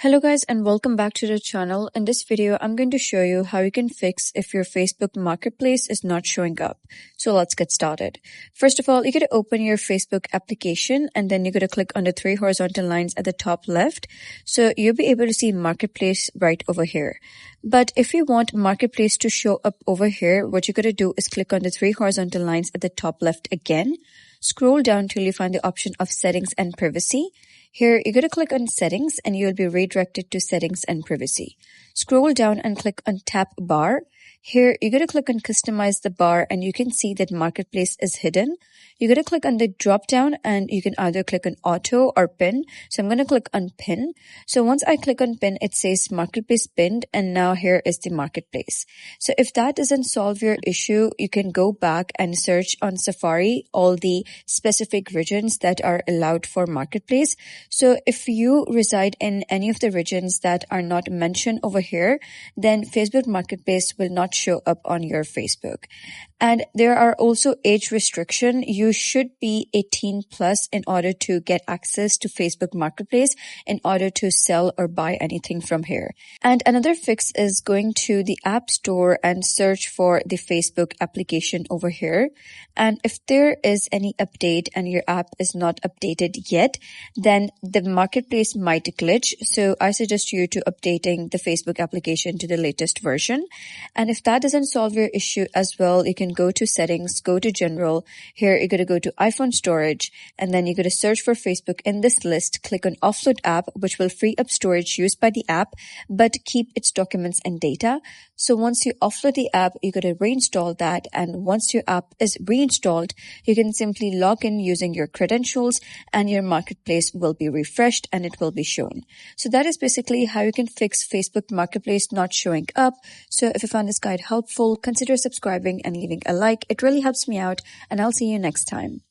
Hello guys and welcome back to the channel. In this video, I'm going to show you how you can fix if your Facebook Marketplace is not showing up. So let's get started. First of all, you're going to open your Facebook application and then you're going to click on the three horizontal lines at the top left. So you'll be able to see Marketplace right over here. But if you want Marketplace to show up over here, what you're going to do is click on the three horizontal lines at the top left again. Scroll down till you find the option of Settings and Privacy. Here, you're going to click on Settings and you'll be redirected to Settings and Privacy. Scroll down and click on Tap Bar. Here, you're going to click on Customize the bar and you can see that Marketplace is hidden. You're going to click on the drop down and you can either click on Auto or Pin. So I'm going to click on Pin. So once I click on Pin, it says Marketplace pinned and now here is the Marketplace. So if that doesn't solve your issue, you can go back and search on Safari all the specific regions that are allowed for Marketplace. So if you reside in any of the regions that are not mentioned over here, then Facebook Marketplace will not show up on your Facebook. And there are also age restriction. You should be 18 plus in order to get access to Facebook Marketplace in order to sell or buy anything from here. And another fix is going to the App Store and search for the Facebook application over here. And if there is any update and your app is not updated yet, then the Marketplace might glitch. So I suggest you to updating the Facebook application to the latest version. And if that doesn't solve your issue as well, you can go to Settings, go to General. Here, you're going to go to iPhone Storage, and then you're going to search for Facebook in this list. Click on Offload App, which will free up storage used by the app, but keep its documents and data. So once you offload the app, you're going to reinstall that. And once your app is reinstalled, you can simply log in using your credentials and your Marketplace will be refreshed and it will be shown. So that is basically how you can fix Facebook Marketplace not showing up. So if you found this guide helpful, consider subscribing and leaving a like. It really helps me out, and I'll see you next time.